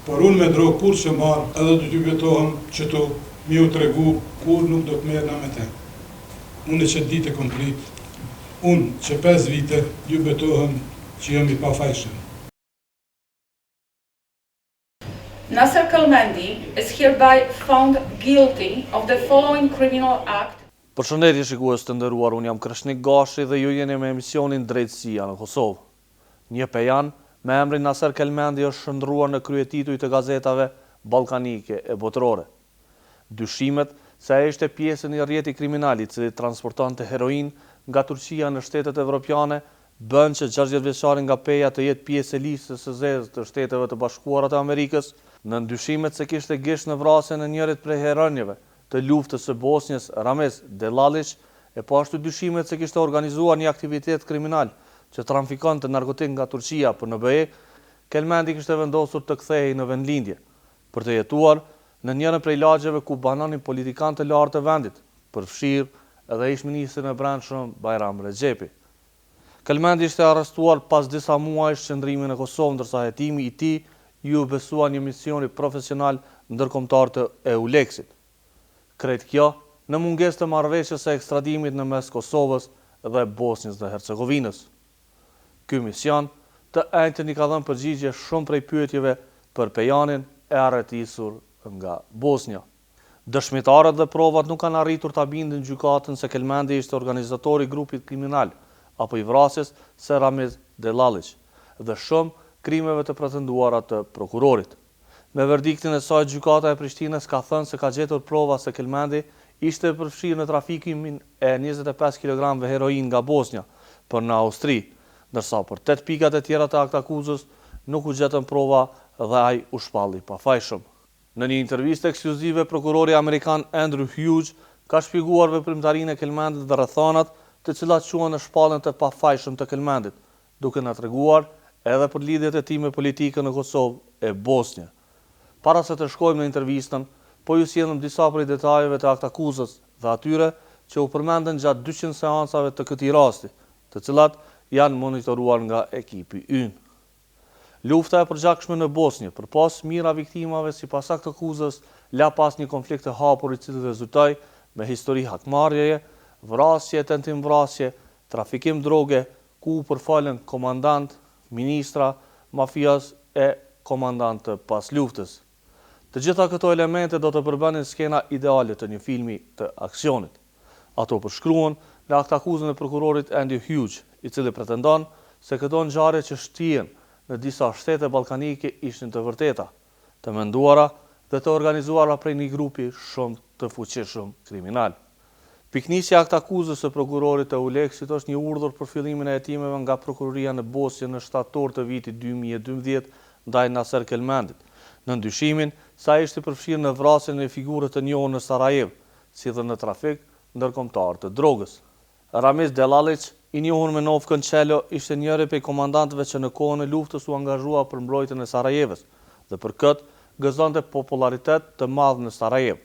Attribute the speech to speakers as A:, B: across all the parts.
A: Por unë me drogë kur që marë, edhe do t'ju betohem që to mi u tregu kur nuk do të merrna me te. Unë që ditë e komplet, unë që 5 vite ju betohem që jam i pafajshëm.
B: Naser Kelmendin is hereby found guilty of the following criminal act.
C: Përshëndetje shikues të nderuar, unë jam Kreshnik Gashi dhe ju jeni me emisionin Drejtesia në Kosovë. Një pejan me emrin Naser Kelmendin është shndruar në krye tituj të gazetave ballkanike e botërore. Dyshimet se ai ishte pjesë në një rrjeti kriminal i cili transportonte heroin nga Turqia në shtetet evropiane bën që 60 vjeçari nga peja të jetë pjesë e listës së zezë të Shteteve të Bashkuara të Amerikës, në ndyshimet se kishte gisht në vrasjen e njërit prej heronjeve të luftës së Bosnjës, Rames Delalic, e po ashtu dyshimet se kishte organizuar një aktivitet kriminal që trafikonte narkotik nga Turqia për në BE, Kelmendin kishte vendosur të kthehej në vendlindje, për të jetuar në njërin prej lagjeve ku banonin politikanë të lartë të vendit, përfshirë edhe ish-ministrin e brendshëm Bajram Rexhepi. Kelmendin ishte arrestuar pas disa muajsh qëndrimi në Kosovë, ndërsa hetimi i tij ju besua një misioni profesional ndërkombëtar të EULEX-it. Krejt kjo në mungesë të marrëveshjes së ekstradimit në mes Kosovës dhe Bosnjës dhe Hercegovinës. Ky mision të njëjtën i ka dhënë përgjigje shumë prej pyetjeve për pejanin e arretisur nga Bosnja. Dëshmitarët dhe provat nuk kanë arritur ta bindin gjykatën se Kelmendin ishte organizatori i grupit kriminal apo i vrasjes së Rames Delalic dhe shumë krimeve të pretenduara të prokurorit. Me verdiktin e saj, gjykata e Prishtinës ka thënë se ka gjetur prova se Kelmendin ishte përfshirë në trafikimin e 25 kg heroin nga Bosnja për në Austri, ndërsa për 8 pikat e tjera të aktakuzës nuk u gjetën prova dhe ai u shpalli pafajshëm. Në një intervistë ekskluzive, prokurori amerikan Andrew Hughes ka shpjeguar veprimtarinë e Kelmendit dhe rrethanat të cilat quhen në shpalljen të pafajshëm të Kelmendit, duke na treguar edhe për lidhjet e tij me politikën në Kosovë e Bosnjë. Para se të shkojmë në intervistën, po ju sjellëm disa prej detajeve të aktakuzës dhe atyre që u përmenden gjatë 200 seancave të këtij rasti, të cilat janë monitoruar nga ekipi ynë. Lufta e përgjakshme në Bosnjë përpas mira viktimave sipas aktakuzës la pas një konflikt të hapur i cili rezultoi me histori hakmarrjeje, vrasje, tentim vrasje, trafikim droge, ku përfalen komandant, ministra, mafias e komandant të pas luftës. Të gjitha këto elemente do të përbanin skena ideale të një filmi të aksionit. Ato përshkruan në aktakuzën e prokurorit Andrew Hughes, i cili pretendon se këto ngjarje që shtihen në disa shtete ballkanike ishin të vërteta, të menduara dhe të organizuara prej një grupi shumë të fuqishëm kriminal. Piknisja e aktakuzës së prokurorit të EULEX-it është një urdhër për fillimin e hetimeve nga prokuroria në Bosnjë në shtator të vitit 2012 ndaj Naser Kelmendit, në ndyshimin se ai ishte përfshirë në vrasjen e figurës të njohur në Sarajevo, si dhe në trafik ndërkombëtar të drogës. Rames Delalic, i njohur me Novkën Qelo, ishte njëri prej komandantëve që në kohën e luftës u angazhua për mbrojtjen e Sarajevës dhe për këtë gëzonte popularitet të madh në Sarajevo.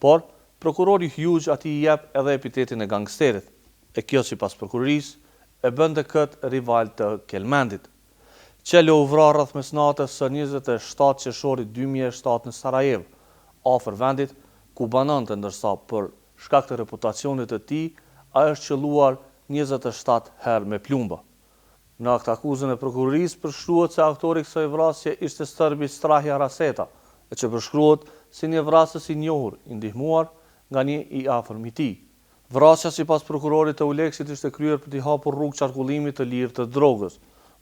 C: Por prokurori Hughes atij i jep edhe epitetin e gangsterit, e kjo sipas prokurorisë e bënte këtë rival të Kelmendit. Qelo u vra rreth mesnatës së 27 qershorit 2007 në Sarajevo, afër vendit ku banonte, ndërsa për shkak të reputacionit të tij, ai është qelluar 27 herë me plumba. Në aktakuzën e prokurorisë përshkruhet se autori i kësaj vrasje ishte serbi Strahja Raseta, e që përshkruhet si një vrasës i njohur, i ndihmuar nga një i afërm i tij. Vrasja sipas prokurorit të EULEX-it ishte kryer për t'i hapur rrugë qarkullimit të lirë të drogës.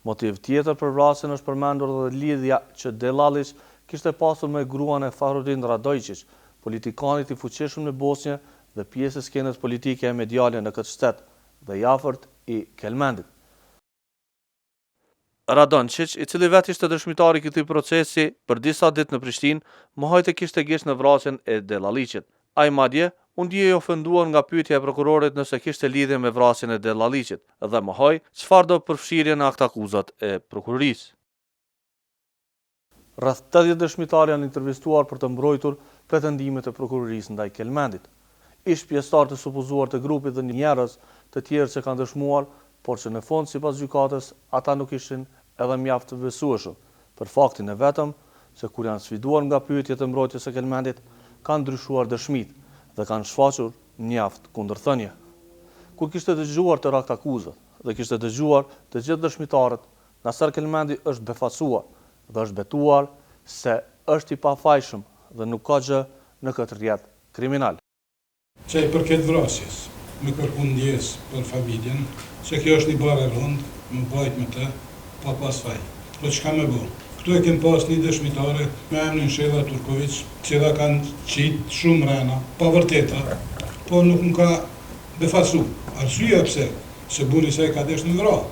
C: Motiv tjetër për vrasjen është përmendur edhe lidhja që Delalic kishte pasur me gruan e Fahrudin Radojqić, politikanit i fuqishëm në Bosnjë dhe pjesë e skenës politike e mediale në këtë shtet dhe i afërt i Kelmendit. Radojqić, i cili vetë ishte dëshmitar i këtij procesi për disa ditë në Prishtinë, mohoi të kishte gisht në vrasjen e Delalicit. Ai madje u ndiej ofenduar nga pyetja e prokurorit nëse kishte lidhje me vrasjen e Delalicit dhe mohoi çfarë do përfshirje në aktakuzat e prokurorisë. Rreth 80 dëshmitar janë intervistuar për të mbrojtur pretendimet e prokurorisë ndaj Kelmendit. Ish pjesëtar të supozuar të grupit dhe njerëz të tjerë që kanë dëshmuar, por që në fund sipas gjykatës ata nuk ishin edhe mjaft të besueshëm, për faktin e vetëm se kur janë sfiduar nga pyetjet e mbrojtjes së Kelmendit, kanë ndryshuar dëshmit dhe kanë shfaqur mjaft kundërthënie. Kur kishte dëgjuar të rakt akuzat dhe kishte dëgjuar të gjithë dëshmitarët, Naser Kelmendi është befasuar dhe është betuar se është i pafajshëm dhe nuk ka gjë në këtë rrjet kriminal.
A: Që i përket vrasjes, me kërku ndjes për familjen, që kjo është një bare rënd, më bajt me të, pa pas faj. Po çka me bo? Këtu e kem pas një dëshmitare me emrin Shella Turkovic, cila kanë qitë shumë rena, pa vërteta, po nuk më ka befasu. Arsyeja pse, se buri se ka desh në vrah.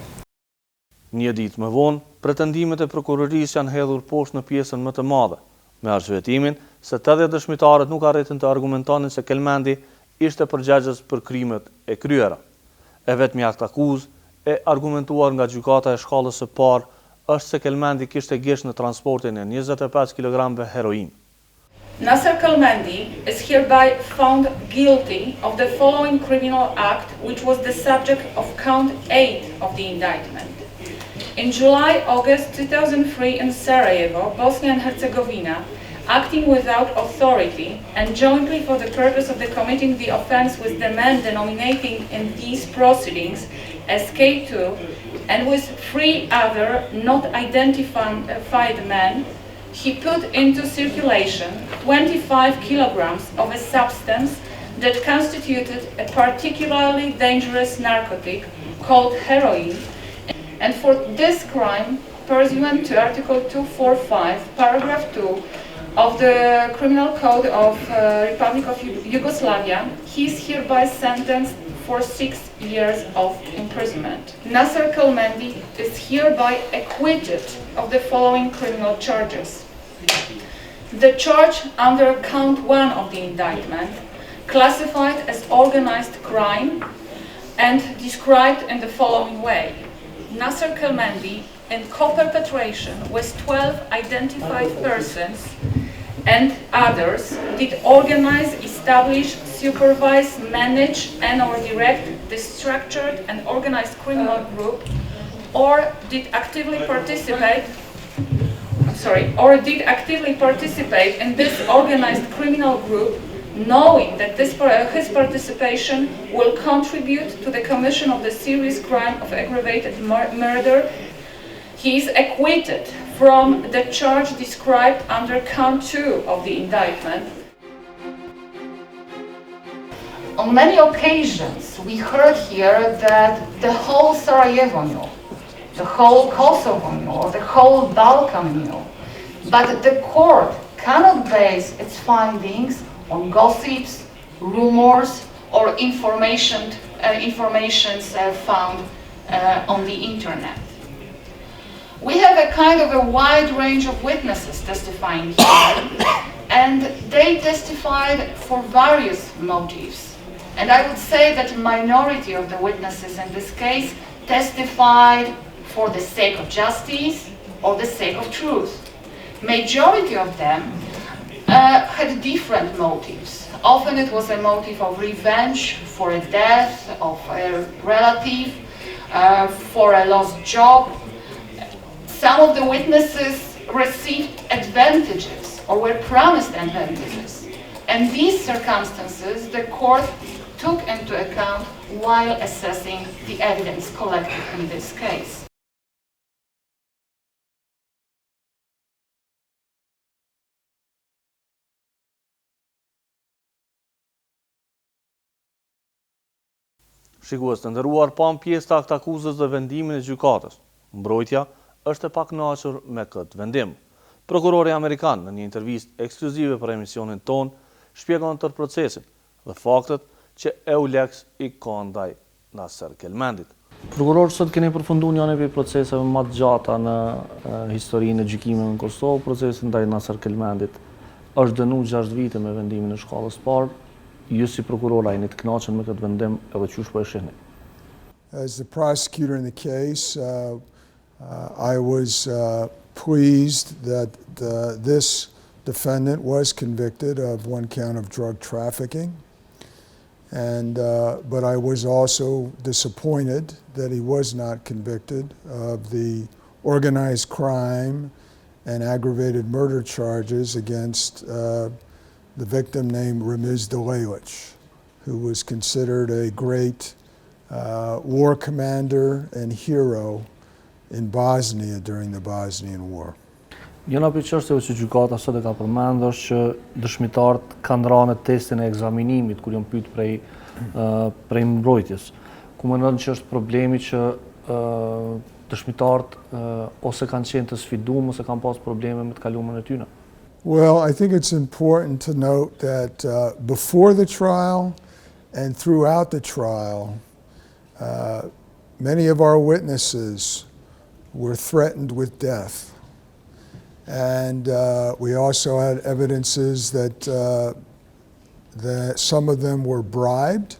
C: Një ditë më vonë, pretendimet e prokurorisë janë hedhur poshtë në pjesën më të madhe, me arsyetimin se 80 dëshmitarët nuk arritën të argumentonin se Kelmendi ishte përgjegjës për krimet e kryera. E vetmi akt akuzë e argumentuar nga gjykata e shkallës së parë është se Kelmendi kishte gjesh në transportin e 25 kg heroin.
B: Naser Kelmendi is hereby found guilty of the following criminal act, which was the subject of count 8 of the indictment. In July-August 2003 in Sarajevo, Bosnia and Herzegovina, acting without authority and jointly for the purpose of committing the offense with the man denominating in these proceedings as K2 and with 3 other not identified men, he put into circulation 25 kilograms of a substance that constituted a particularly dangerous narcotic called heroin, and for this crime, pursuant to Article 245, Paragraph 2 of the Criminal Code of Republic of Yugoslavia, he is hereby sentenced for 6 years of imprisonment. Naser Kelmendi is hereby acquitted of the following criminal charges. The charge under count 1 of the indictment, classified as organized crime and described in the following way. Naser Kelmendi, in co-perpetration with 12 identified persons and others, did organize, establish, supervise, manage, and or direct the structured and organized criminal group, or did actively participate in this organized criminal group, knowing that his participation will contribute to the commission of the serious crime of aggravated murder. He is acquitted from the charge described under count 2 of the indictment. On many occasions, we heard here that the whole Sarajevo knew, the whole Kosovo knew, or the whole Balkan knew. But the court cannot base its findings on gossips, rumors, or informations found on the internet. We have a kind of a wide range of witnesses testifying here, and they testified for various motives. And I would say that a minority of the witnesses in this case testified for the sake of justice or the sake of truth. Majority of them had different motives. Often it was a motive of revenge for a death of a relative, for a lost job. Some of the witnesses received advantages or were promised advantages. And these circumstances the court took into account while assessing the evidence collected in this case.
C: Shikues të nderuar, pam pjesë të akt akuzës dhe vendimin e gjykatës. Mbrojtja është e pakënaqur me këtë vendim. Prokurori amerikan në një intervistë ekskluzive për emisionin ton shpjegon tërë procesin dhe faktet që EULEX i ka ndaj Naser Kelmendit. Prokuror, sot keni përfunduar një prej proceseve më të gjata në historinë e gjykimeve në Kosovë. Procesi ndaj Naser Kelmendit është dënuar 6 vite me vendimin e shkallës parë. Ju si prokuror a jeni të kënaqur me këtë vendim edhe çush po e shihni?
D: As the prosecutor in the case, I was pleased that this defendant was convicted of 1 count of drug trafficking, but I was also disappointed that he was not convicted of the organized crime and aggravated murder charges against the victim named Ramiz Delalic, who was considered a great war commander and hero in Bosnia during the Bosnian War.
C: Njëra prej çështjeve që gjykata sot e ka përmendur është që dëshmitarët kanë rënë në testin e ekzaminimit kur janë pyetur prej mbrojtjes. Ku mendon që është problemi që dëshmitarët ose kanë qenë të sfiduar ose kanë pas probleme me të kaluarën e tyre?
D: Well, I think it's important to note that before the trial and throughout the trial, many of our witnesses were threatened with death. And we also had evidences that some of them were bribed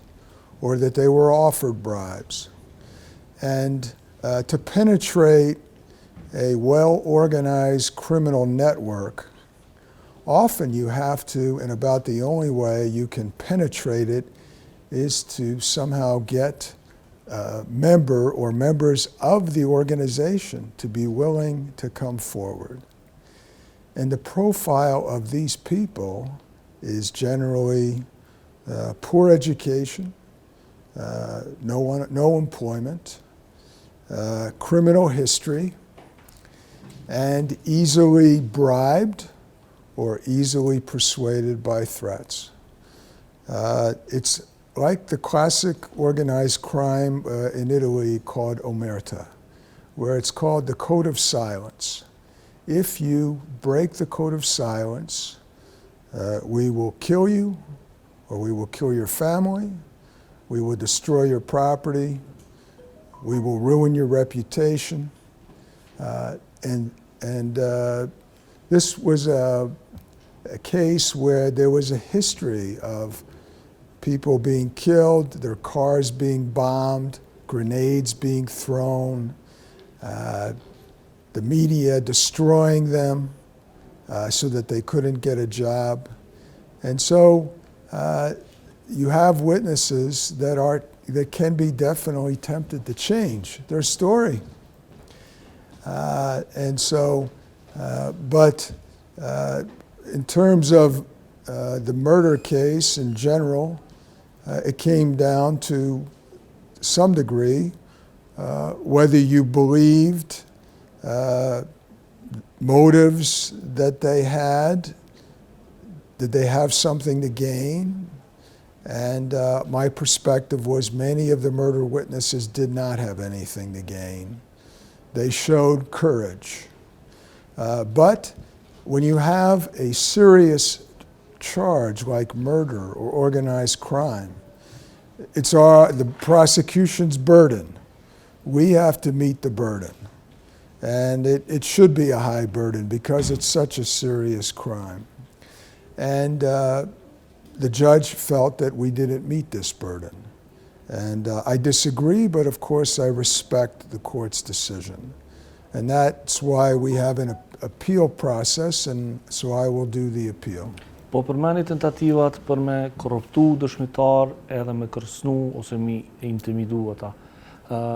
D: or that they were offered bribes. And to penetrate a well-organized criminal network, often you have to, and about the only way you can penetrate it is to somehow get a member or members of the organization to be willing to come forward. And the profile of these people is generally poor education, no employment, criminal history, and easily bribed or easily persuaded by threats. It's like the classic organized crime in Italy called omerta, where it's called the code of silence. If you break the code of silence, we will kill you, or we will kill your family, we will destroy your property, we will ruin your reputation. This was a case where there was a history of people being killed, their cars being bombed, grenades being thrown, the media destroying them so that they couldn't get a job. And so you have witnesses that can be definitely tempted to change their story. But in terms of the murder case in general, it came down to some degree whether you believed motives that they had, did they have something to gain? And my perspective was many of the murder witnesses did not have anything to gain. They showed courage. But when you have a serious charge like murder or organized crime, it's the prosecution's burden. We have to meet the burden. And it should be a high burden because it's such a serious crime. And the judge felt that we didn't meet this burden. And I disagree, but of course I respect the court's decision. And that's why we have an appeal process, and so I will do the appeal.
C: Po përmeni tentativat për me korruptu dëshmitar edhe me kërcënu ose me intimidu ata.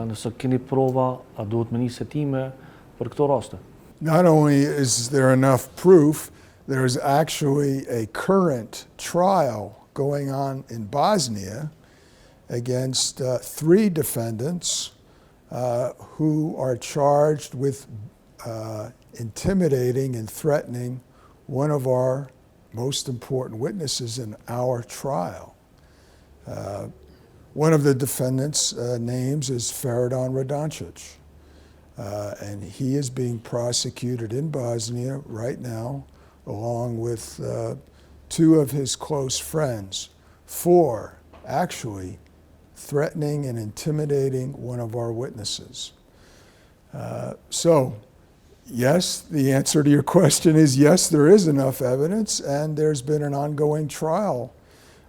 C: Nëse keni prova, a duhet me nisë hetime për këto raste?
D: Not only is there enough proof, there is actually a current trial going on in Bosnia against 3 defendants who are charged with intimidating and threatening one of our most important witnesses in our trial. One of the defendants' names is Feridun Radoncic, and he is being prosecuted in Bosnia right now, along with 2 of his close friends, for actually threatening and intimidating one of our witnesses. So, yes, the answer to your question is yes, there is enough evidence, and there's been an ongoing trial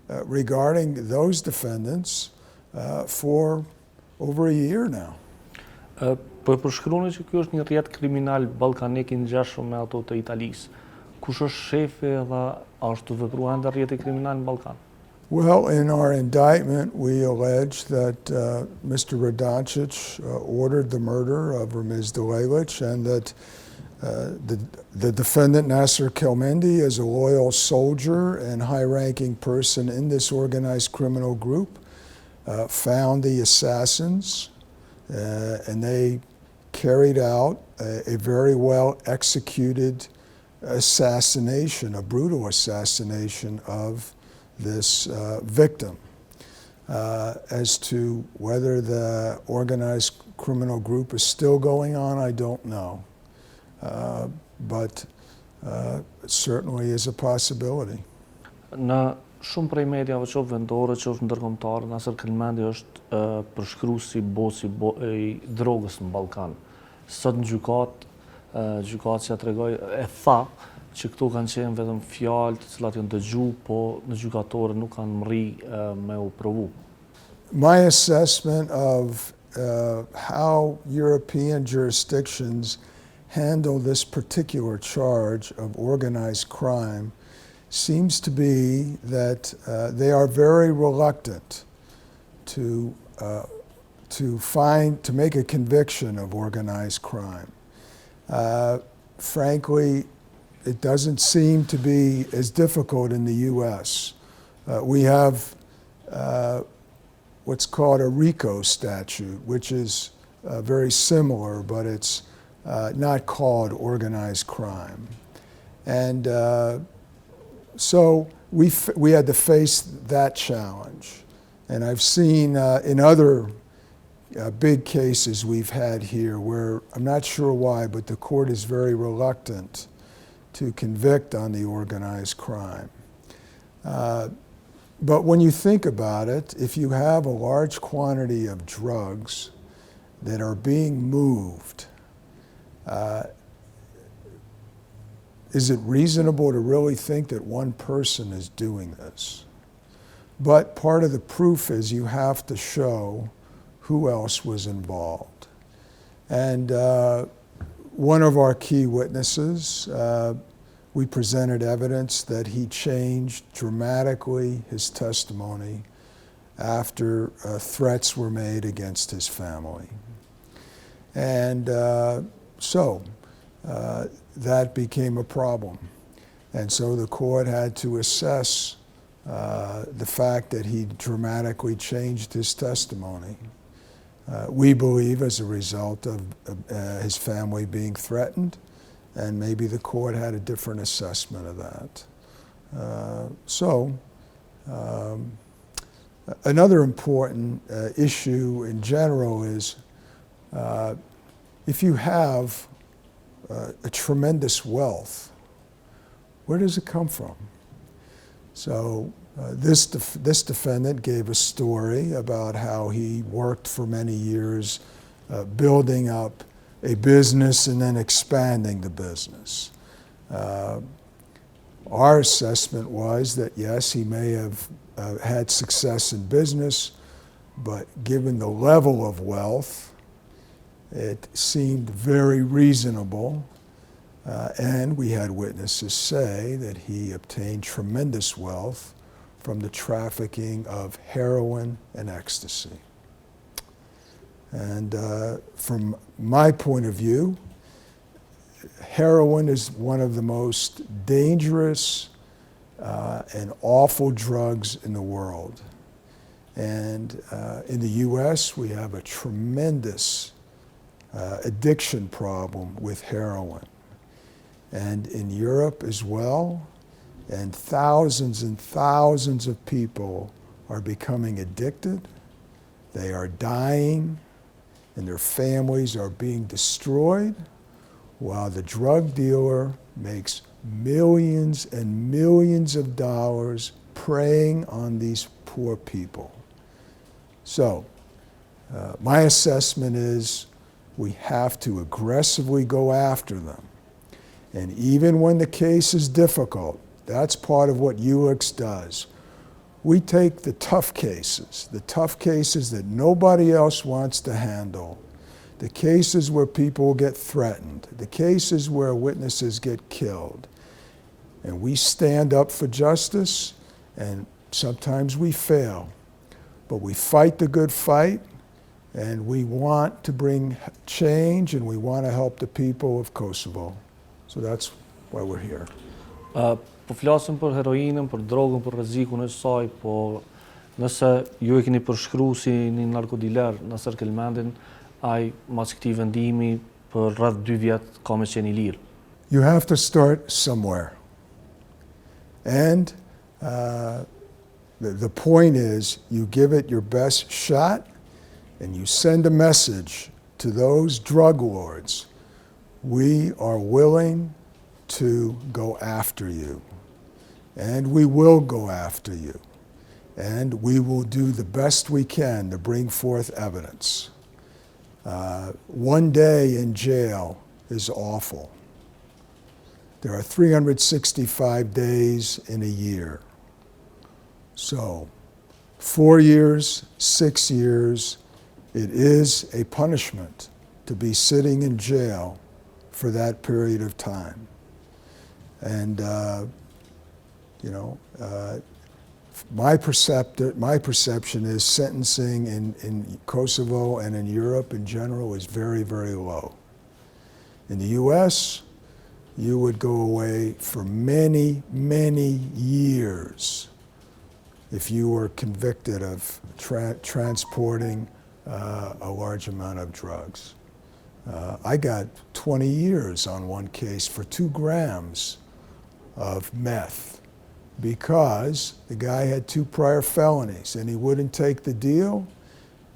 D: regarding those defendants for over a year now.
C: Po e përshkruani që ky është një rrjet kriminal ballkanik i ngjashëm me ato të Italisë. Kush është shefi dhe a është vepruar ndër rrjeti kriminal në Ballkan?
D: Well, in our indictment, we allege that Mr. Radoncic ordered the murder of Ramiz Delalic and that The defendant, Naser Kelmendin, is a loyal soldier and high-ranking person in this organized criminal group, found the assassins, and they carried out a very well executed assassination, a brutal assassination of this victim. As to whether the organized criminal group is still going on, I don't know. But it certainly is a possibility.
C: Në shumë prej mediave qoftë vendore, qoftë ndërkombëtare, Naser Kelmendi është përshkruesi i drogës në Ballkan. Sot në gjykatësia tregoi e tha që këtu kanë qenë vetëm fjalë të cilat janë dëgju, po në gjykatore nuk kanë mri me u provu.
D: My assessment of how European jurisdictions handle this particular charge of organized crime seems to be that they are very reluctant to make a conviction of organized crime. Frankly, it doesn't seem to be as difficult in the U.S. We have what's called a RICO statute, which is very similar, but it's not called organized crime. And so we had to face that challenge. And I've seen in other big cases we've had here where, I'm not sure why, but the court is very reluctant to convict on the organized crime. But when you think about it, if you have a large quantity of drugs that are being moved, is it reasonable to really think that one person is doing this? But part of the proof is you have to show who else was involved. And one of our key witnesses, we presented evidence that he changed dramatically his testimony after threats were made against his family. And so that became a problem. And so the court had to assess the fact that he dramatically changed his testimony. We believe as a result of his family being threatened, and maybe the court had a different assessment of that. Another important issue in general is if you have a tremendous wealth, where does it come from? So this defendant gave a story about how he worked for many years building up a business and then expanding the business. Our assessment was that yes, he may have had success in business, but given the level of wealth, it seemed very reasonable, and we had witnesses say that he obtained tremendous wealth from the trafficking of heroin and ecstasy. And from my point of view, heroin is one of the most dangerous and awful drugs in the world. And in the US, we have a tremendous addiction problem with heroin. And in Europe as well, and thousands of people are becoming addicted. They are dying, and their families are being destroyed, while the drug dealer makes millions and millions of dollars preying on these poor people. So, my assessment is we have to aggressively go after them. And even when the case is difficult, that's part of what ULIX does. We take the tough cases that nobody else wants to handle, the cases where people get threatened, the cases where witnesses get killed, and we stand up for justice, and sometimes we fail, but we fight the good fight, and we want to bring change, and we want to help the people of Kosovo. So that's why we're here.
C: Po flasim për heroinën, për drogën, për rrezikun e saj, po nëse ju e keni përshkruar si një narkodiler Naser Kelmendin, ai mas këtij vendimi për rreth 2 vjet ka me qenë I lirë.
D: You have to start somewhere. And the point is, you give it your best shot and you send a message to those drug lords. We are willing to go after you. And we will go after you. And we will do the best we can to bring forth evidence. One day in jail is awful. There are 365 days in a year. So, 4 years, 6 years, it is a punishment to be sitting in jail for that period of time. And, my perception is sentencing in Kosovo and in Europe in general is very, very low. In the US, you would go away for many, many years if you were convicted of transporting a large amount of drugs. I got 20 years on one case for 2 grams of meth because the guy had 2 prior felonies and he wouldn't take the deal,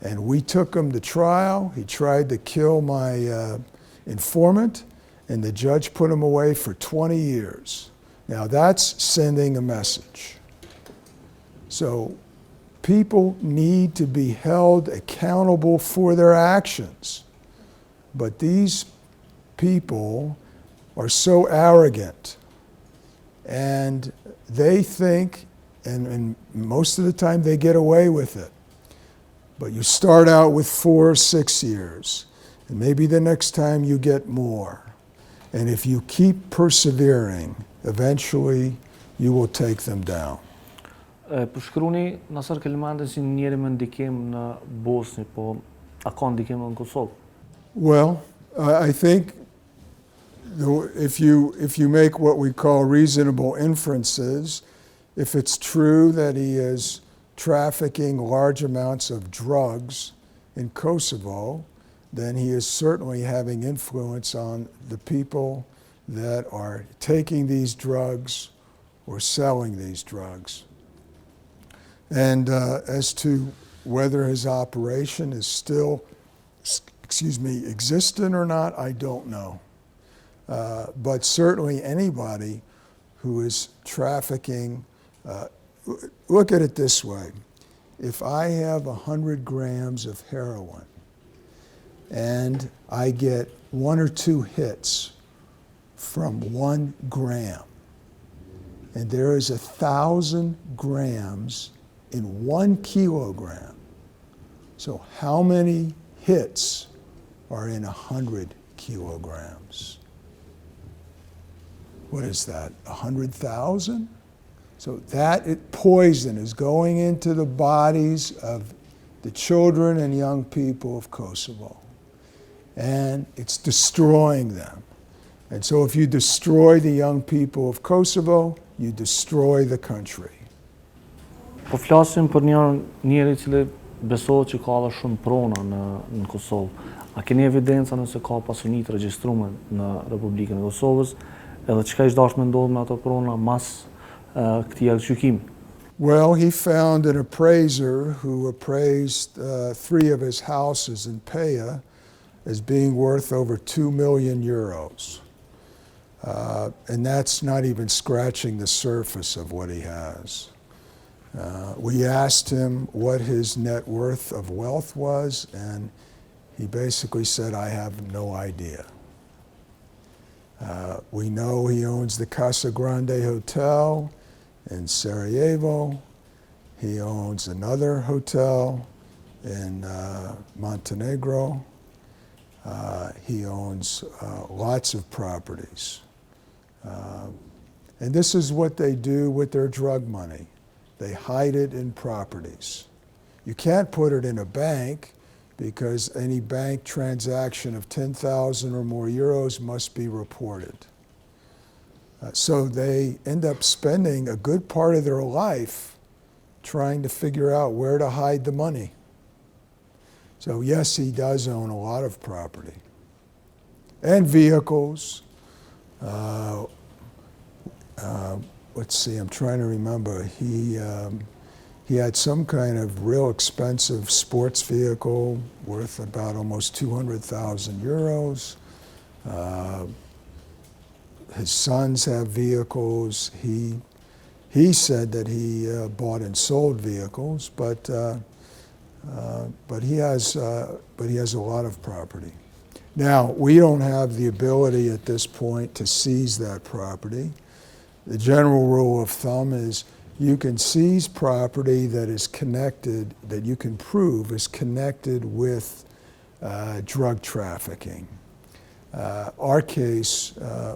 D: and we took him to trial. He tried to kill my informant, and the judge put him away for 20 years. Now that's sending a message. So people need to be held accountable for their actions. But these people are so arrogant, and they think, and most of the time they get away with it. But you start out with 4 or 6 years, and maybe the next time you get more. And if you keep persevering, eventually you will take them down.
C: Përshkruni Naser Kelmendin si njëri me ndikim në Bosnjë, po a ka ndikim në Kosovë?
D: Well, I think if you make what we call reasonable inferences, if it's true that he is trafficking large amounts of drugs in Kosovo, then he is certainly having influence on the people that are taking these drugs or selling these drugs. And as to whether his operation is still, existent or not, I don't know. But certainly anybody who is trafficking, look at it this way. If I have 100 grams of heroin and I get 1 or 2 hits from 1 gram, and there is 1,000 grams in 1 kilogram, so how many hits are in 100 kilograms? What is that, 100,000? So that poison is going into the bodies of the children and young people of Kosovo, and it's destroying them. And so if you destroy the young people of Kosovo, you destroy the country.
C: Po flasim për njëri cili besohet që ka edhe shumë prona në Kosovë. A keni evidenca nëse ka pasuni të regjistruar në Republikën e Kosovës, edhe çka është dashur me ndodh me ato prona mas këtij gjykimi?
D: Well, he found an appraiser who appraised 3 of his houses in Peja as being worth over 2 million euros. And that's not even scratching the surface of what he has. We asked him what his net worth of wealth was, and he basically said, I have no idea. We know he owns the Casa Grande Hotel in Sarajevo. He owns another hotel in Montenegro. He owns lots of properties. And this is what they do with their drug money. They hide it in properties. You can't put it in a bank because any bank transaction of 10,000 or more euros must be reported. So they end up spending a good part of their life trying to figure out where to hide the money. So yes, he does own a lot of property and vehicles. Let's see, I'm trying to remember. He had some kind of real expensive sports vehicle worth about almost 200,000 euros. His sons have vehicles. He said that he bought and sold vehicles, but he has a lot of property. Now, we don't have the ability at this point to seize that property. The general rule of thumb is you can seize property that is connected, that you can prove is connected with drug trafficking. Our case,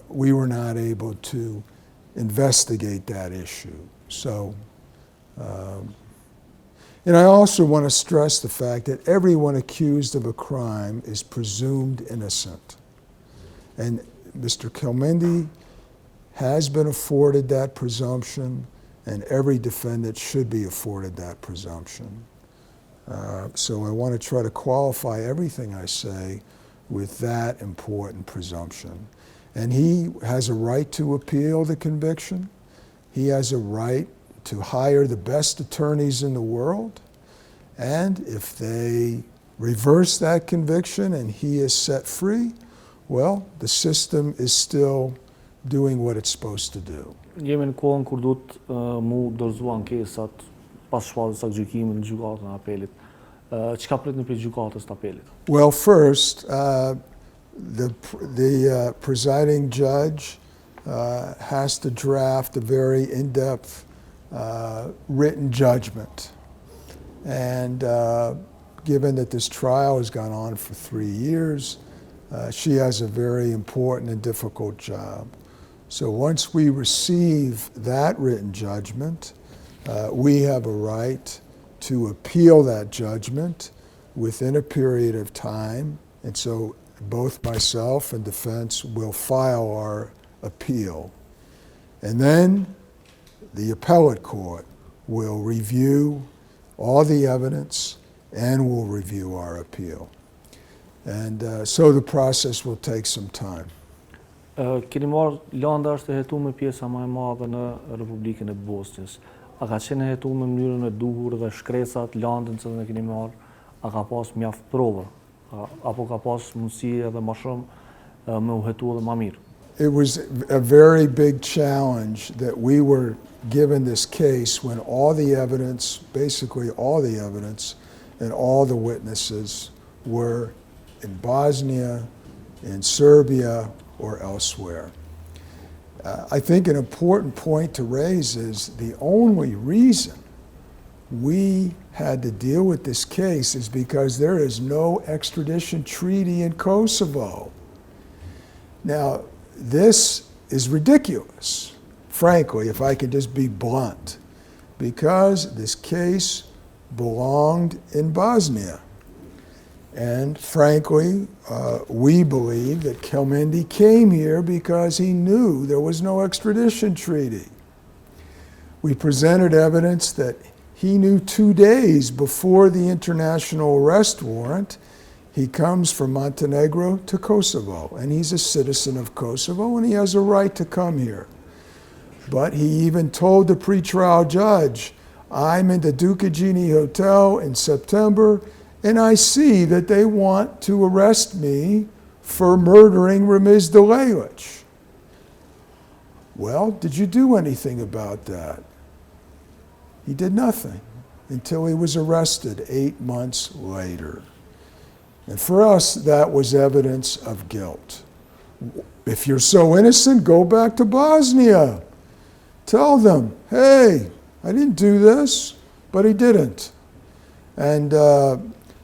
D: we were not able to investigate that issue. So, and I also want to stress the fact that everyone accused of a crime is presumed innocent. And Mr. Kelmendin has been afforded that presumption, and every defendant should be afforded that presumption. So I want to try to qualify everything I say with that important presumption. And he has a right to appeal the conviction. He has a right to hire the best attorneys in the world. And if they reverse that conviction and he is set free, well, the system is still doing what it's supposed to do.
C: Jemi në kohën kur duhet mu dorëzua ankesat pas shpalljes së gjykimit në gjykatën e apelit. Çka pritni për gjykatës të apelit?
D: Well, first, the presiding judge has to draft a very in-depth written judgment. And given that this trial has gone on for 3 years, she has a very important and difficult job. So once we receive that written judgment, we have a right to appeal that judgment within a period of time. And so both myself and defense will file our appeal. And then the appellate court will review all the evidence and will review our appeal. And so the process will take some time.
C: Keni marrë landa është e hetuar pjesa më e madhe në Republikën e Bosnjës. A ka qenë e hetuar në mënyrën e duhur dhe shkresat, landën që ne keni marrë, a ka pas mjaft provë? Apo ka pas mundësi edhe më shumë me u hetu edhe më mirë?
D: It was a very big challenge that we were given this case when all the evidence, basically all the evidence and all the witnesses were in Bosnia, in Serbia, or elsewhere. I think an important point to raise is the only reason we had to deal with this case is because there is no extradition treaty in Kosovo. Now, this is ridiculous, frankly, if I can just be blunt, because this case belonged in Bosnia. And frankly, we believe that Kelmendin came here because he knew there was no extradition treaty. We presented evidence that he knew 2 days before the international arrest warrant, he comes from Montenegro to Kosovo, and he's a citizen of Kosovo, and he has a right to come here. But he even told the pretrial judge, I'm in the Dukagini Hotel in September, and I see that they want to arrest me for murdering Ramiz Delalic. Well, did you do anything about that? He did nothing until he was arrested 8 months later. And for us, that was evidence of guilt. If you're so innocent, go back to Bosnia. Tell them, hey, I didn't do this, but he didn't. And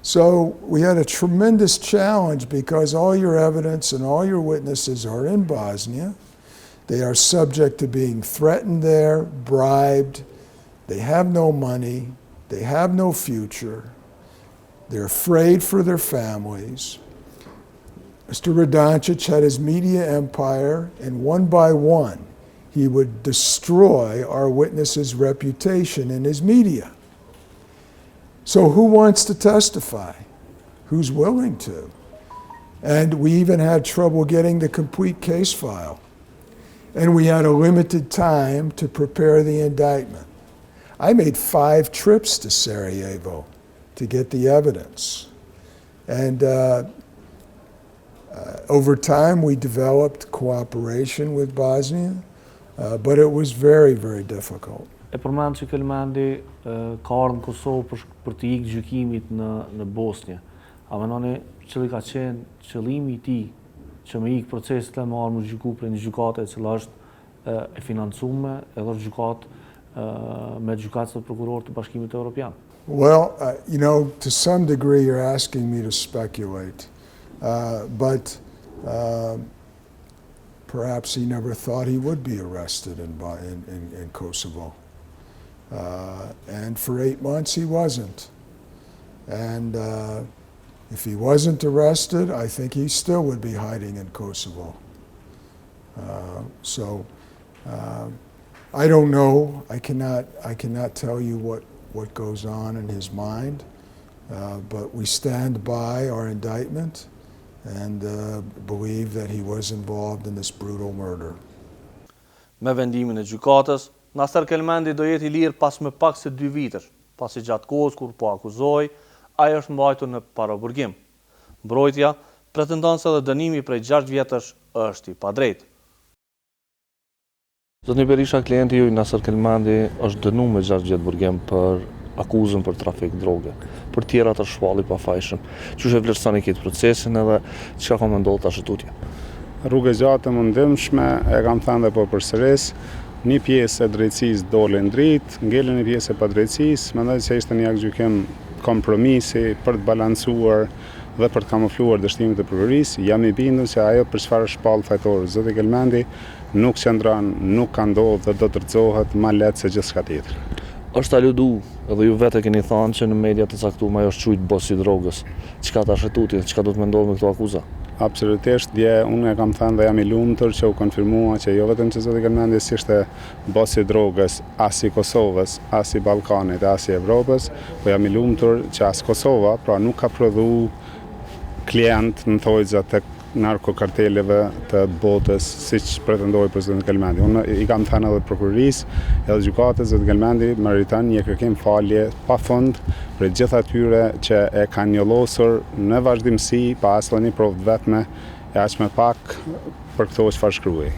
D: so we had a tremendous challenge because all your evidence and all your witnesses are in Bosnia. They are subject to being threatened there, bribed. They have no money. They have no future. They're afraid for their families. Mr. Radoncic had his media empire, and one by one, he would destroy our witness's reputation in his media. So who wants to testify? Who's willing to? And we even had trouble getting the complete case file. And we had a limited time to prepare the indictment. I made 5 trips to Sarajevo to get the evidence. And over time, we developed cooperation with Bosnia, but it was very, very difficult.
C: E përmend që Kelmendi ka ardhur në Kosovë për të ikë gjykimit në Bosnjë. A mendoni cili ka qenë qëllimi i tij që me ikë procesit e marrë më gjyku për një gjykate e cila është e financuar edhe është gjykatë me gjykatës të prokurorit të Bashkimit Evropian?
D: Well, you know, to some degree you're asking me to speculate, but perhaps he never thought he would be arrested in Kosovo. And for 8 months he wasn't. And if he wasn't arrested, I think he still would be hiding in Kosovo. So I don't know. I cannot tell you what goes on in his mind, but we stand by our indictment and believe that he was involved in this brutal murder.
C: Me vendimin e gjykatës, Naser Kelmendi do jetë I lirë pas më pak se 2 vitësh, pasi gjatë kohës kur po akuzoi, ai është mbajtur në paraburgim. Mbrojtja pretendon se edhe dënimi prej 6 vjetësh është I padrejtë. Zotni Berisha, klienti juaj Naser Kelmendi është dënuar me 6 vjet burgim për akuzën për trafik droge. Për tjera të shpalli pa fajshëm. Qysh e vlerësoni këtë procesin edhe çka ka menduar tash tutje?
E: Rrugë gjatë mundimshme, e kam thënë dhe po përsëris, një pjesë e drejtësisë dole në dritë, ngelen një pjesë e padrejtësisë, mendoj se ishte një gjykim kompromisi për të balancuar dhe për të kamufluar dështimet e prokurorisë. Jam I bindur se ajo për çfarë shpall fajtor zoti Kelmendi nuk qëndron, nuk ka ndodhur dhe do të rrethohet më lehtë se gjithçka tjetër.
C: Është aludu, edhe ju vetë keni thënë që në media të caktuara ajo është quajtur bosi I drogës. Çka tash tutje, çka do të mendohet me këto akuza?
E: Absolutisht, unë e kam thënë dhe jam I lumtur që u konfirmua që jo vetëm që zoti Kelmendi ishte bosi I drogës as I Kosovës, as I Ballkanit, as I Evropës, po jam I lumtur që as Kosova, pra nuk ka prodhu klient në thojza të narkokarteleve të botës, siç pretendoi presidenti Kelmendi. Unë I kam thënë edhe prokurorisë, edhe gjykatës zoti Kelmendi meriton një kërkim falje pafund për gjithë atyre që e kanë njollosur në vazhdimsi pa asnjë provë vetme e aq më pak për këto çfarë shkruaj.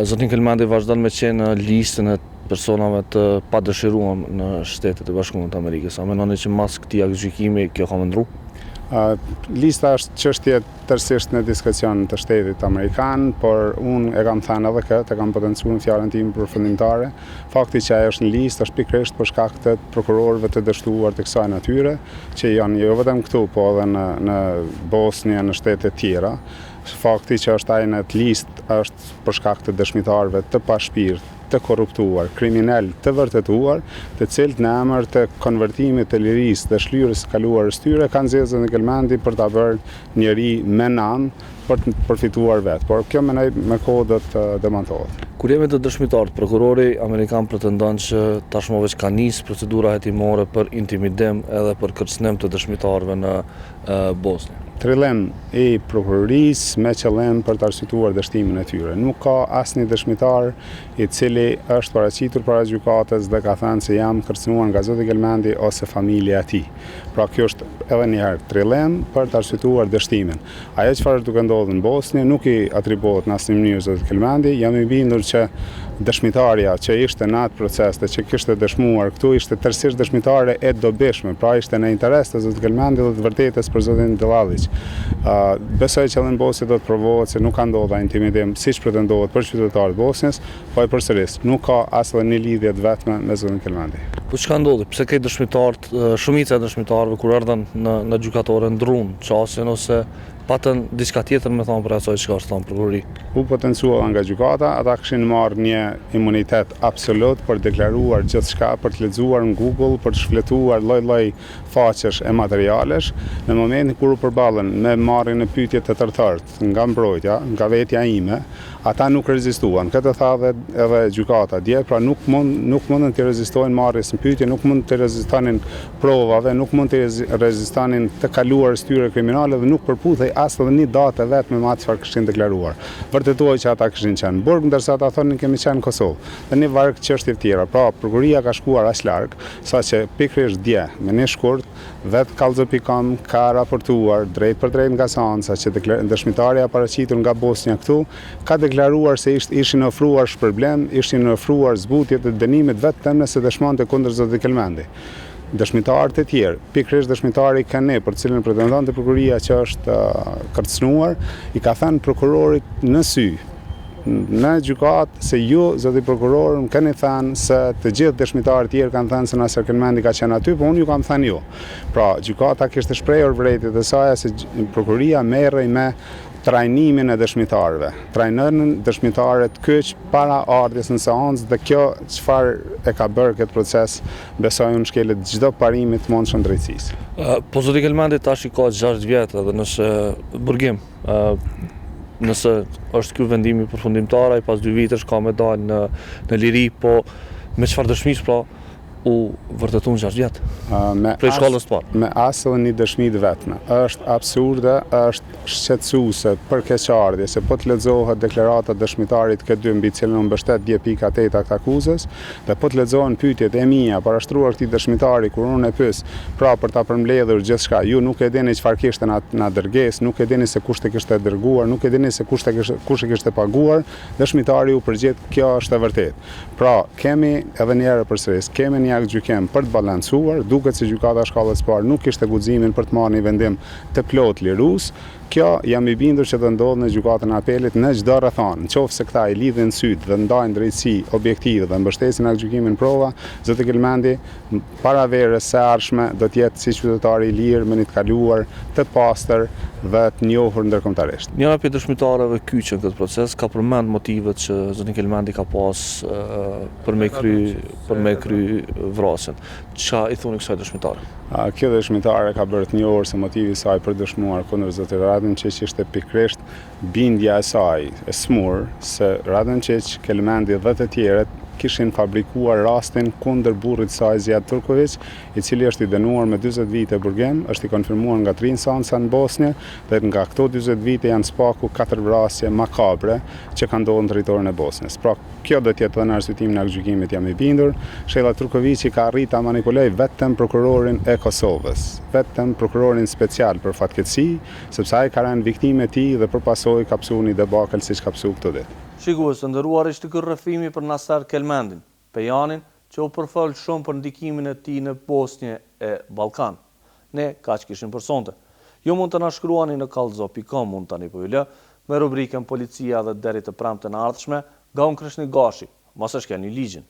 C: Zoti Kelmendi vazhdon me qenë në listën e personave të padëshiruar në Shtetet e Bashkuara të Amerikës. A mendoni që mas këtij gjykimi kjo ka ndryshuar?
E: Lista është çështje tërësisht në diskrecion të Shtetit Amerikan, por unë e kam thënë edhe këtë, e kam potencuar në fjalën time përfundimtare. Fakti që ajo është në listë është pikërisht për shkak të prokurorëve të dështuar të kësaj natyre, që janë jo vetëm këtu, po edhe në Bosnjë, në shtete tjera. Fakti që është ai në listë është për shkak të dëshmitarëve të pashpirt, të korruptuar, kriminal të vërtetuar, të cilët në emër të konvertimit të lirisë dhe shlyrjes së kaluarës tyre kanë zgjedhur në Kelmendi për ta bërë njëri me nam për të përfituar vetë. Por kjo me kohë do të demantohet.
C: Kur jemi të dëshmitarët, prokurori amerikan pretendon që tashmë veç ka nisë procedura hetimore për intimidim edhe për kërcënim të dëshmitarëve në Bosnjë.
E: Trillim I prokurorisë me qëllim për të arsyetuar dështimin e tyre. Nuk ka asnjë dëshmitar I cili është paraqitur para gjykatës dhe ka thënë se jam kërcënuar nga zoti Kelmendi ose familja e tij. Pra kjo është edhe një herë trillim për të arsyetuar dështimin. Ajo çfarë është duke ndodhur në Bosnjë nuk I atribuohet në asnjë mënyrë zotit Kelmendi. Jam I bindur që dëshmitarja që ishte në atë proces dhe që kishte dëshmuar këtu ishte tërësisht dëshmitare e dobishme, pra ishte në interes të zotit Kelmendi dhe të vërtetës për zotin Dellalić. Besoj që edhe në Bosnjë do të provohet se nuk ka ndodhur intimidim siç pretendohet për qytetarët e Bosnjës, po e përsëris, nuk ka as edhe një lidhje të vetme me zotin Kelmendi.
C: Po çka ndodhi? Pse këto dëshmitarët, shumica e dëshmitarëve kur erdhën në gjykatore ndrun çastin ose patën diçka tjetër me thonë për asaj çka është thonë prokurori?
E: U potencuan nga gjykata, ata kishin marrë një imunitet absolut për deklaruar gjithçka, për të lexuar në Google, për të shfletuar lloj-lloj faqesh e materialesh. Në momentin kur u përballen me marrjen e pyetje të tërthërt nga mbrojtja, nga vetja ime, ata nuk rezistuan. Këtë tha edhe gjykata dje, pra nuk mundën të rezistojnë marrjes në pyetje, nuk mund të rezistonin provave, nuk mund të rezistonin të kaluar styre kriminale dhe nuk përputhej as edhe një datë vetëm me atë çfarë kishin deklaruar. Vërtetoi që ata kishin qenë në Burg, ndërsa ata thonin kemi qenë në Kosovë. Dhe një varg çështje tjera. Pra, prokuria ka shkuar aq larg, saqë pikërisht dje, me një shkurt, vetë Kallzo.com ka raportuar drejt për drejt nga seanca që dëshmitarja paraqitur nga Bosnia këtu ka deklaruar se ishin ofruar shpërblem, ishin ofruar zbutje të dënimit vetëm nëse dëshmonte kundër zotit Kelmendi. Dëshmitarët e tjerë, pikërisht dëshmitari Kane, për cilën pretendonte prokuria që është kërcënuar, i ka thënë prokurorit në sy në gjykatë se ju, zoti prokuror, më keni thënë se të gjithë dëshmitarët tjerë kanë thënë se Naser Kelmendi ka qenë aty, po unë ju kam thënë ju. Pra, gjykata kishte shprehur vërejtjet e saj se prokuria merrej me trajnimin e dëshmitarëve. Trajnën dëshmitarët kyç para ardhjes në seancë dhe kjo çfarë e ka bërë këtë proces, besoj unë shkelet çdo parimi të mundshëm drejtësisë.
C: Po zoti Kelmendi tash i ka 6 vjet edhe nëse burgim, nëse është ky vendimi përfundimtar, ai pas 2 vitesh ka me dalë në liri, po me çfarë dëshmish pra u vërtetun 6 vjet. Prej shkollës të parë.
E: Me asë një dëshmi të vetme. Është absurde, është shqetësuese për keqardhje, se po të lexohet deklarata dëshmitarit këtë dy mbi cilën unë mbështet dje pika 8 akt akuzës, dhe po të lexohen pyetjet e mia parashtruar këtij dëshmitari kur unë e pyes, pra për ta përmbledhur gjithçka, ju nuk e dini çfarë kishte na dërgesë, nuk e dini se kush e kishte dërguar, nuk e dini se kush e kishte paguar, dëshmitari u përgjigj, kjo është e vërtetë. Pra, kemi edhe një herë përsëris, kemi një akt gjykim për të balancuar, duket se gjykata shkallës së parë nuk kishte guximin për të marrë një vendim të plot lirues. Kjo jam i bindur që do ndodhë në gjykatën e apelit në çdo rrethon. Nëse këta i lidhin syt dhe ndajnë drejtësi objektive dhe mbështesin akt gjykimin prova, zoti Kelmendi para verës së ardhshme do të jetë si qytetar i lirë me një të kaluar të pastër dhe të njohur ndërkombëtarisht.
C: Njëra prej dëshmitarëve kyçën këtë proces ka përmend motivet që zoti Kelmendi ka pas për me kry vrasjen. Ç'a i thoni kësaj dëshmitare?
E: Kjo dëshmitare ka bërë të njohur se motivi i saj për dëshmuar kundër zotit Radën Qeq ishte pikërisht bindja e saj e smur se Radën Qeq, Kelmendi dhe të tjerët kishin fabrikuar rastin kundër burrit saj Zijat Turković, i cili është i dënuar me 40 vite burgim, është i konfirmuar nga 3 instanca në Bosnjë dhe nga këto 40 vite janë spaku 4 vrasje makabre që kanë ndodhur në territorin e Bosnjës. Pra, kjo do të jetë edhe në arsyetimin e gjykimit, jam i bindur. Shella Turkovići ka arritur ta manipulojë vetëm prokurorin e Kosovës, vetëm prokurorin special për fatkeqësi, sepse ai ka rënë viktimë e tij dhe përpasoi ka psuar një debakël siç ka psuar këtë ditë.
C: Shikues të nderuar, ishte ky rrëfimi për Naser Kelmendin, pejanin që u përfol shumë për ndikimin e tij në Bosnjë e Ballkan. Ne kaq kishim për sonte. Ju mund të na shkruani në Kallzo.com, mund tani po ju lë me rubrikën Policia dhe deri të premten e ardhshme nga unë Krishnik Gashi. Mos e shkeni ligjin.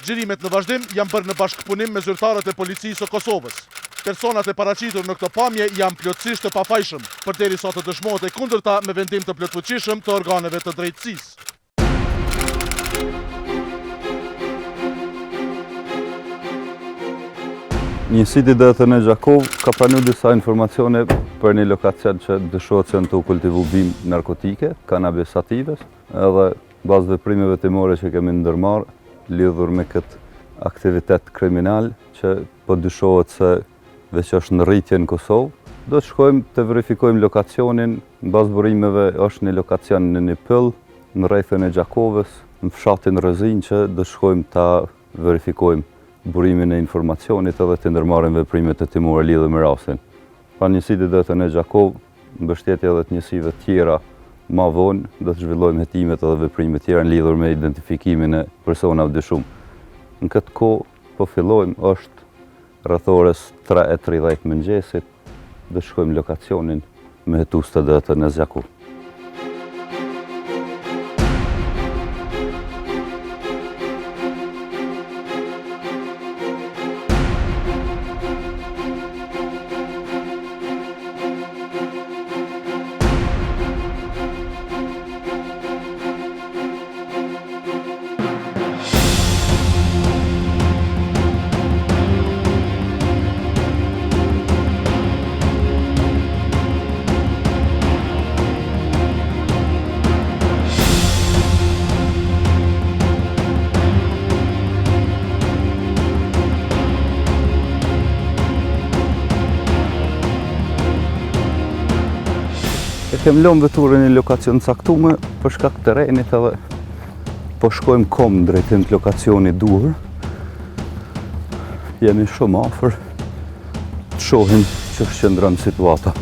F: Gjërimet në vazhdim janë bërë në bashkëpunim me zyrtarët e policisë së Kosovës. Personat e paraqitur në këtë pamje janë plotësisht të pafajshëm, përderisa të dëshmohet e kundërta me vendim të plotfuqishëm të organeve të drejtësisë.
G: Njësiti dëtën e Gjakov ka pranu disa informacione për një lokacion që dëshohet se në të kultivu bimë narkotike, kanabis satives, edhe bazë veprimeve timore që kemi ndërmarë, lidhur me këtë aktivitet kriminal që po dyshohet se veç është në rritje në Kosovë. Do të shkojmë të verifikojmë lokacionin, në bazë burimeve është një lokacion në një pyll, në rrethën e Gjakovës, në fshatin Rëzin që do të shkojmë të verifikojmë burimin e informacionit edhe të ndërmarrim veprimet e timore lidhur me rastin. Pa njësitë dëtën e Gjakov, mbështetje edhe të njësive tjera ma vonë do të zhvillojmë hetimet edhe veprimet tjera në lidhur me identifikimin e personave dyshuar. Në këtë kohë po fillojmë, është rreth orës 3:30 mëngjesit, do të shkojmë lokacionin me hetues të dëtën e Gjakov. Kem lënë veturën në lokacion caktuar për shkak të terrenit edhe po shkojmë kom drejtim të lokacionit duhur. Jemi shumë afër të shohim që shqendron situata.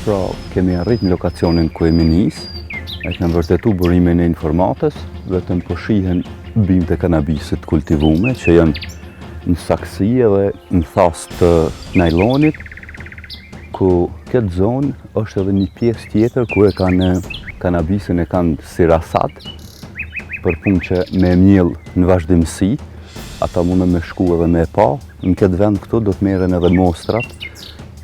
G: Pra, kemi arrit në lokacionin ku e nis, e kemi vërtetu burimin e informatës, vetëm po shihen bimë të kanabisit kultivume që janë në saksi edhe në thas të najlonit, ku këtë zonë është edhe një pjesë tjetër ku e kanë kanabisin e kanë si rasat, për punë që me mjell në vazhdimësi, ata mundën me shku edhe me pa, në këtë vend këtu do të merren edhe mostrat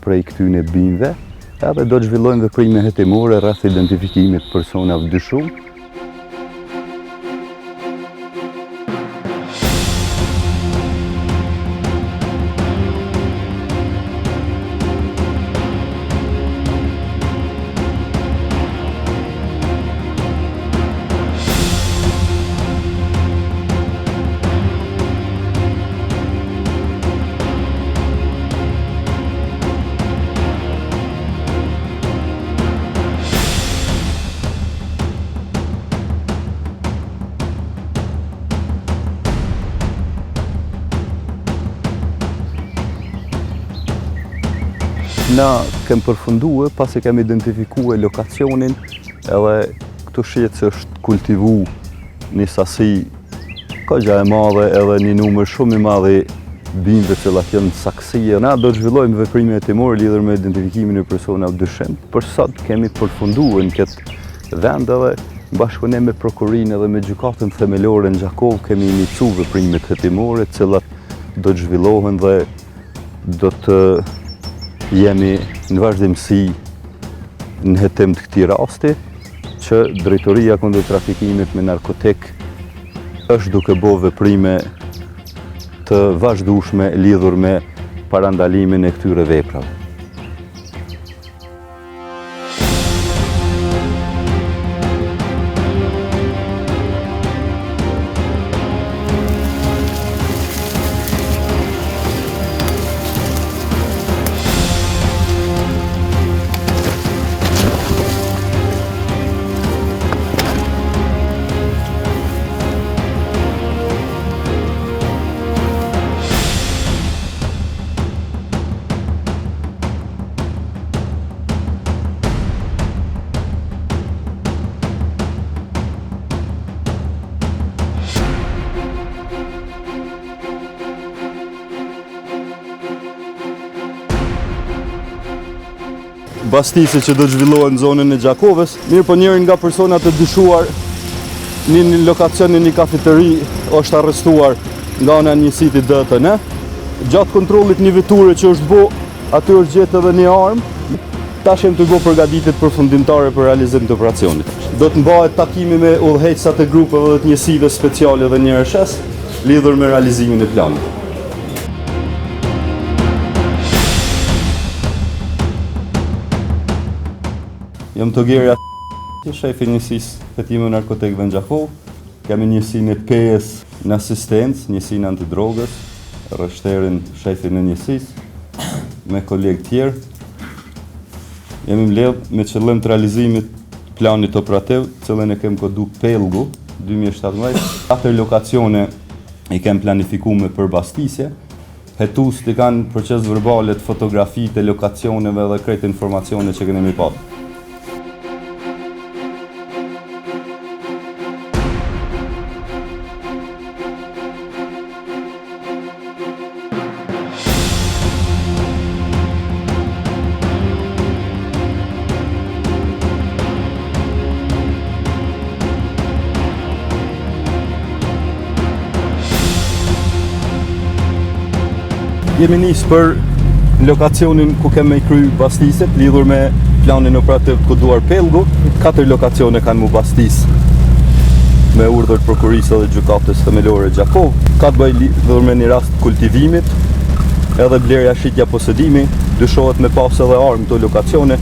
G: prej këtyne bimëve, edhe do të zhvillojmë veprime hetimore rreth identifikimit personave dyshuar. Na kem përfundue pasi kem identifikue lokacionin edhe këtu shihet se është kultivu një sasi kogja e madhe edhe një numër shumë i madhe bimëve që janë në saksie. Na do të zhvillojmë veprime hetimore lidhur me identifikimin e personave dyshim. Për sot kemi përfunduar në këtë vend edhe në bashkëpunim me prokurinë edhe me gjykatën themelore në Gjakov kemi iniciuar veprimet hetimore, të cilat do të zhvillohen dhe do të jemi në vazhdimësi në hetim të këtij rasti, që Drejtoria kundër trafikimit me narkotik është duke bërë veprime të vazhdueshme lidhur me parandalimin e këtyre veprave. Bastise që do të zhvillohen në zonën e Gjakovës, mirë po njërin nga personat e dyshuar në një lokacion në një kafeteri është arrestuar nga ana e njësitë DTN. Gjatë kontrollit një veture që është bë, aty është gjetë edhe një armë. Tash jemi të bë përgatitjet përfundimtare për realizim të operacionit. Do të mbahet takimi me udhëheqësat e grupeve dhe të njësive speciale dhe NRSH lidhur me realizimin e planit. Jam të gjerja shefi njësisë hetime narkotikëve në Gjakov. Kemi njësinë e PS në asistencë, njësinë antidrogës, rështerin shefin e njësisë me kolegë tjerë. Jemi mbledhur me qëllim të realizimit planit operativ, cilën e kem kodu Pellgu 2017. 4 lokacione i kem planifikuar me përbastisje. Hetuesit i kanë proces verbale, fotografi të lokacioneve dhe krejt informacione që kemi pasur. Jemi nisë për lokacionin ku kemi kry bastiset, lidhur me planin operativ të koduar Pellgu, 4 lokacione kanë mu bastis me urdhër të prokurisë dhe gjykatës themelore Gjakov. Ka të bëjë lidhur me një rast kultivimit, edhe blerja shitja posedimi, dyshohet me pas edhe armë të lokacione.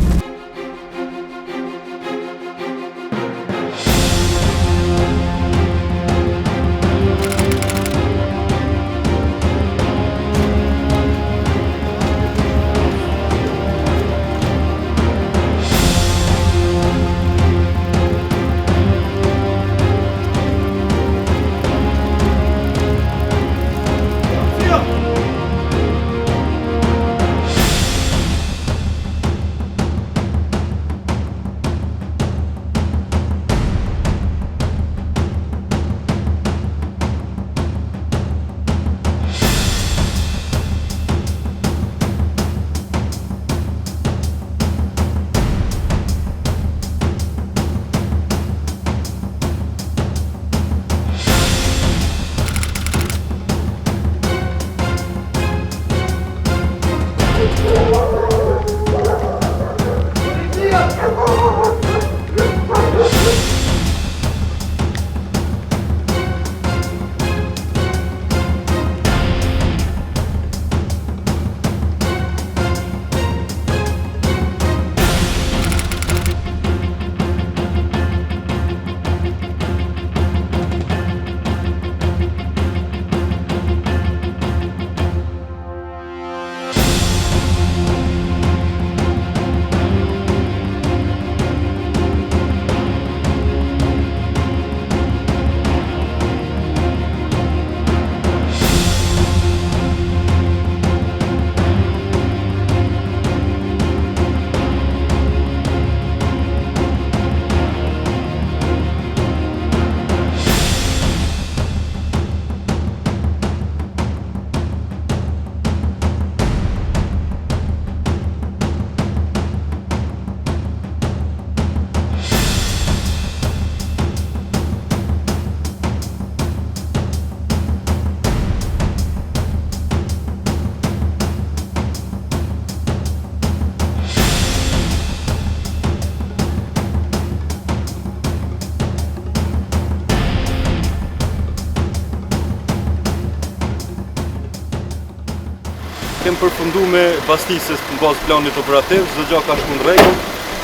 G: Kem përfundu me bastisës në bazë planit operativ, çdo gjë ka shkuar në rregull.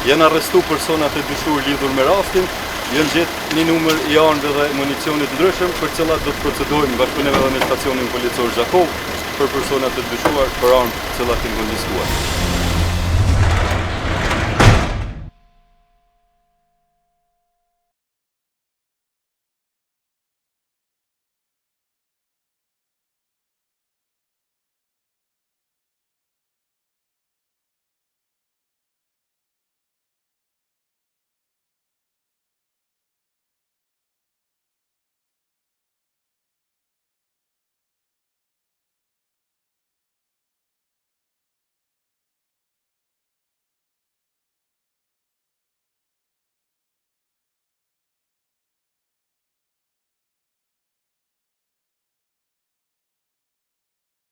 G: Janë arrestu personat e dyshuar lidhur me rastin, janë gjetë një numër i armëve dhe municionit ndryshëm, për të cilat do të procedojmë në bashkëpunim edhe me stacionin policor Gjakov për personat e dyshuar për armë të cilat janë konfiskuar.